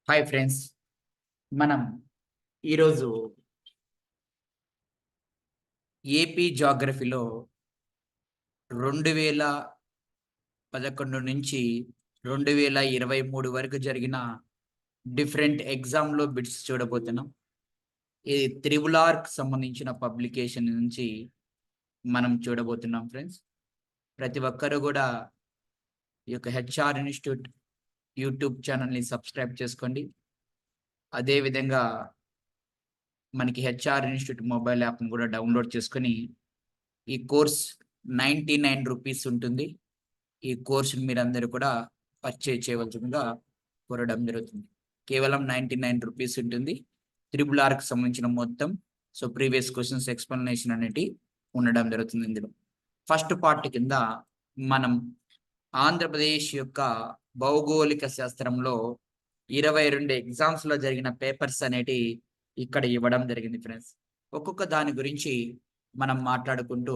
Hi friends, మనం ఈరోజు AP జాగ్రఫీలో 2011 నుంచి 2023 వరకు జరిగిన డిఫరెంట్ ఎగ్జామ్లో బిట్స్ చూడబోతున్నాం. ఇది త్రిబుల్ ఆర్కి సంబంధించిన పబ్లికేషన్ నుంచి మనం చూడబోతున్నాం ఫ్రెండ్స్. ప్రతి ఒక్కరు కూడా ఈ యొక్క హెచ్ఆర్ ఇన్స్టిట్యూట్ యూట్యూబ్ ఛానల్ని సబ్స్క్రైబ్ చేసుకోండి. అదేవిధంగా మనకి హెచ్ఆర్ ఇన్స్టిట్యూట్ మొబైల్ యాప్ని కూడా డౌన్లోడ్ చేసుకొని ఈ కోర్స్ 99 రూపీస్ ఉంటుంది. ఈ కోర్సుని మీరందరూ కూడా పర్చేజ్ చేయవలసిందిగా కోరడం జరుగుతుంది. కేవలం 99 రూపీస్ ఉంటుంది. త్రిబుల్ ఆర్కి సంబంధించిన మొత్తం ప్రీవియస్ క్వశ్చన్స్ ఎక్స్ప్లెనేషన్ అనేది ఉండడం జరుగుతుంది. ఇందులో ఫస్ట్ పార్ట్ కింద మనం ఆంధ్రప్రదేశ్ యొక్క భౌగోళిక శాస్త్రంలో 22 ఎగ్జామ్స్లో జరిగిన పేపర్స్ అనేటి ఇక్కడ ఇవ్వడం జరిగింది ఫ్రెండ్స్. ఒక్కొక్క దాని గురించి మనం మాట్లాడుకుంటూ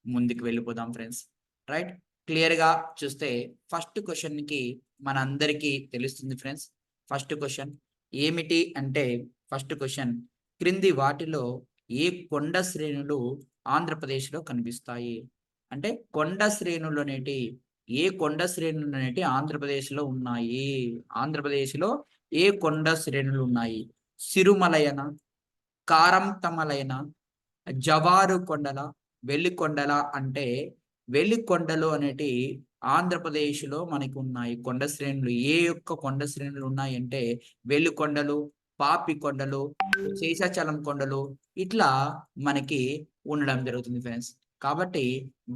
ముందుకు వెళ్ళిపోదాం ఫ్రెండ్స్. రైట్, క్లియర్గా చూస్తే ఫస్ట్ క్వశ్చన్కి మనందరికీ తెలుస్తుంది ఫ్రెండ్స్. ఫస్ట్ క్వశ్చన్ ఏమిటి అంటే, ఫస్ట్ క్వశ్చన్ క్రింది వాటిలో ఏ కొండ శ్రేణులు ఆంధ్రప్రదేశ్లో కనిపిస్తాయి అంటే, కొండ శ్రేణులు అనేటి ఏ కొండ శ్రేణులు అనేటి ఆంధ్రప్రదేశ్లో ఉన్నాయి. ఆంధ్రప్రదేశ్లో ఏ కొండ శ్రేణులు ఉన్నాయి? సిరుమలయన, కారంతమలైన, జవారు కొండల, వెల్లికొండల అంటే వెల్లికొండలు అనేటి ఆంధ్రప్రదేశ్లో మనకి ఉన్నాయి కొండ శ్రేణులు. ఏ యొక్క కొండ శ్రేణులు ఉన్నాయి అంటే వెల్లికొండలు, పాపి కొండలు, శేషాచలం కొండలు ఇట్లా మనకి ఉండడం జరుగుతుంది ఫ్రెండ్స్. కాబట్టి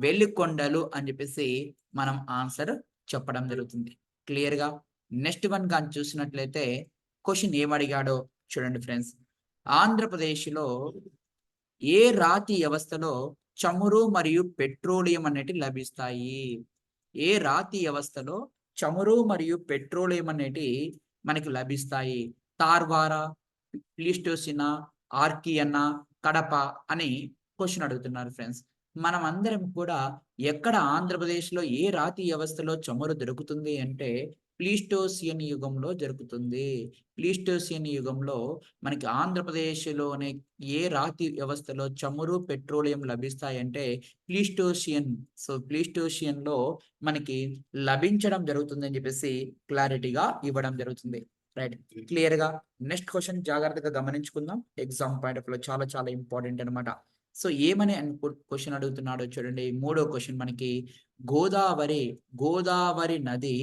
వెల్లికొండలు అని చెప్పేసి మనం ఆన్సర్ చెప్పడం జరుగుతుంది. క్లియర్గా నెక్స్ట్ వన్ కానీ చూసినట్లయితే క్వశ్చన్ ఏమడిగాడో చూడండి ఫ్రెండ్స్. ఆంధ్రప్రదేశ్లో ఏ రాతి వ్యవస్థలో చమురు మరియు పెట్రోలియం అనేటి లభిస్తాయి? ఏ రాతి వ్యవస్థలో చమురు మరియు పెట్రోలియం అనేటి మనకి లభిస్తాయి? తార్వారా, ప్లీస్టోసినా, ఆర్కియన్నా, కడప అని క్వశ్చన్ అడుగుతున్నారు ఫ్రెండ్స్. మనం అందరం కూడా ఎక్కడ ఆంధ్రప్రదేశ్లో ఏ రాతి వ్యవస్థలో చమురు దొరుకుతుంది అంటే ప్లీస్టోసియన్ యుగంలో జరుగుతుంది. ప్లీస్టోసియన్ యుగంలో మనకి ఆంధ్రప్రదేశ్లోనే ఏ రాతి వ్యవస్థలో చమురు పెట్రోలియం లభిస్తాయంటే ప్లీస్టోసియన్. ప్లీస్టోసియన్లో మనకి లభించడం జరుగుతుంది అని చెప్పేసి క్లారిటీగా ఇవ్వడం జరుగుతుంది. రైట్, క్లియర్గా నెక్స్ట్ క్వశ్చన్ జాగ్రత్తగా గమనించుకుందాం. ఎగ్జామ్ పాయింట్ ఆఫ్ లో చాలా చాలా ఇంపార్టెంట్ అనమాట. ఏమని క్వశ్చన్ అడుగుతున్నాడో చూడండి. మూడో క్వశ్చన్ మనకి గోదావరి నది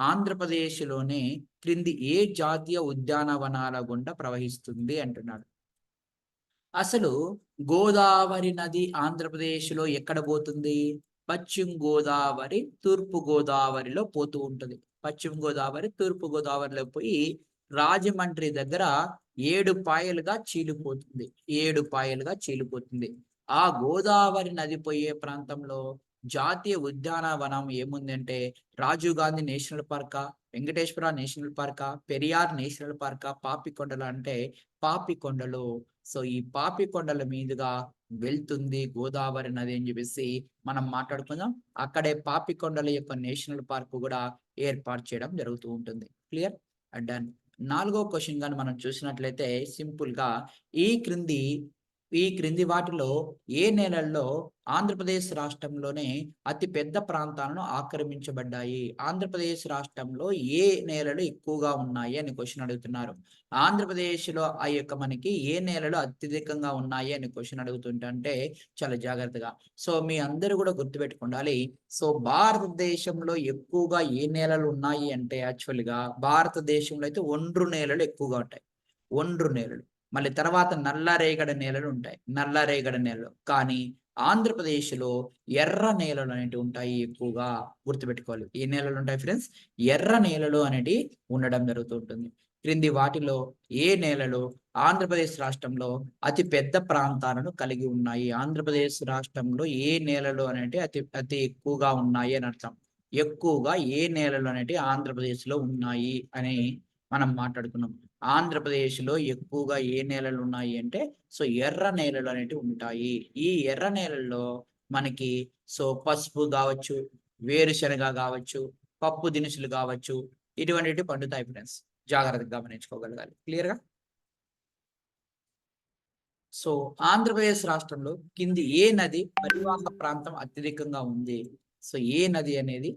ఆంధ్రప్రదేశ్లోనే క్రింది ఏ జాతీయ ఉద్యానవనాల గుండా ప్రవహిస్తుంది అంటున్నాడు. అసలు గోదావరి నది ఆంధ్రప్రదేశ్లో ఎక్కడ పోతుంది? పశ్చిమ గోదావరి, తూర్పు గోదావరిలో పోతూ ఉంటుంది. పశ్చిమ గోదావరి, తూర్పు గోదావరిలో పోయి రాజమండ్రి దగ్గర 7 పాయలుగా చీలిపోతుంది. 7 పాయలుగా చీలిపోతుంది. ఆ గోదావరి నది పోయే ప్రాంతంలో జాతీయ ఉద్యానవనం ఏముందంటే రాజీవ్ గాంధీ నేషనల్ పార్కా, వెంకటేశ్వర నేషనల్ పార్కా, పెరియార్ నేషనల్ పార్కా, పాపికొండలు అంటే పాపికొండలు. ఈ పాపికొండల మీదుగా వెళ్తుంది గోదావరి నది అని చెప్పేసి మనం మాట్లాడుకుందాం. అక్కడే పాపికొండల యొక్క నేషనల్ పార్క్ కూడా ఏర్పాటు చేయడం జరుగుతూ ఉంటుంది. Clear, done. నాలుగో క్వశ్చన్ గాని మనం చూసినట్లయితే సింపుల్ గా ఈ క్రింది వాటిలో ఏ నేలల్లో ఆంధ్రప్రదేశ్ రాష్ట్రంలోనే అతి పెద్ద ప్రాంతాలను ఆక్రమించబడ్డాయి? ఆంధ్రప్రదేశ్ రాష్ట్రంలో ఏ నేలలు ఎక్కువగా ఉన్నాయి అని క్వశ్చన్ అడుగుతున్నారు. ఆంధ్రప్రదేశ్లో ఆ యొక్క మనకి ఏ నేలలు అత్యధికంగా ఉన్నాయి అని క్వశ్చన్ అడుగుతుంటే చాలా జాగ్రత్తగా మీ అందరూ కూడా గుర్తుపెట్టుకోవాలి. భారతదేశంలో ఎక్కువగా ఏ నేలలు ఉన్నాయి అంటే యాక్చువల్గా భారతదేశంలో అయితే ఒండ్రు నేలలు ఎక్కువగా ఉంటాయి. ఒండ్రు నేలలు, మళ్ళీ తర్వాత నల్లరేగడి నేలలు ఉంటాయి. నల్లరేగడి నేలలు కానీ ఆంధ్రప్రదేశ్లో ఎర్ర నేలలు అనేటివి ఉంటాయి. ఎక్కువగా గుర్తుపెట్టుకోవాలి. ఏ నేలలు ఉంటాయి ఫ్రెండ్స్? ఎర్ర నేలలు అనేటివి ఉండడం జరుగుతుంటుంది. క్రింది వాటిలో ఏ నేలలు ఆంధ్రప్రదేశ్ రాష్ట్రంలో అతి పెద్ద ప్రాంతాలను కలిగి ఉన్నాయి? ఆంధ్రప్రదేశ్ రాష్ట్రంలో ఏ నేలలు అనేటివి అతి ఎక్కువగా ఉన్నాయి అని అర్థం. ఎక్కువగా ఏ నేలలు అనేటివి ఆంధ్రప్రదేశ్లో ఉన్నాయి అని మనం మాట్లాడుకున్నాం. ఆంధ్రప్రదేశ్లో ఎక్కువగా ఏ నేలలు ఉన్నాయి అంటే ఎర్ర నేలలు అనేటివి ఉంటాయి. ఈ ఎర్ర నేలల్లో మనకి పసుపు కావచ్చు, వేరుశనగ కావచ్చు, పప్పు దినుసులు కావచ్చు, ఇటువంటివి పండుతాయి ఫ్రెండ్స్. జాగ్రత్తగా గమనించుకోగలగాలి. క్లియర్‌గా? సో, ఆంధ్రప్రదేశ్ రాష్ట్రంలో కింది ఏ నది పరివాహక ప్రాంతం అత్యధికంగా ఉంది? సో, ఏ నది అనేది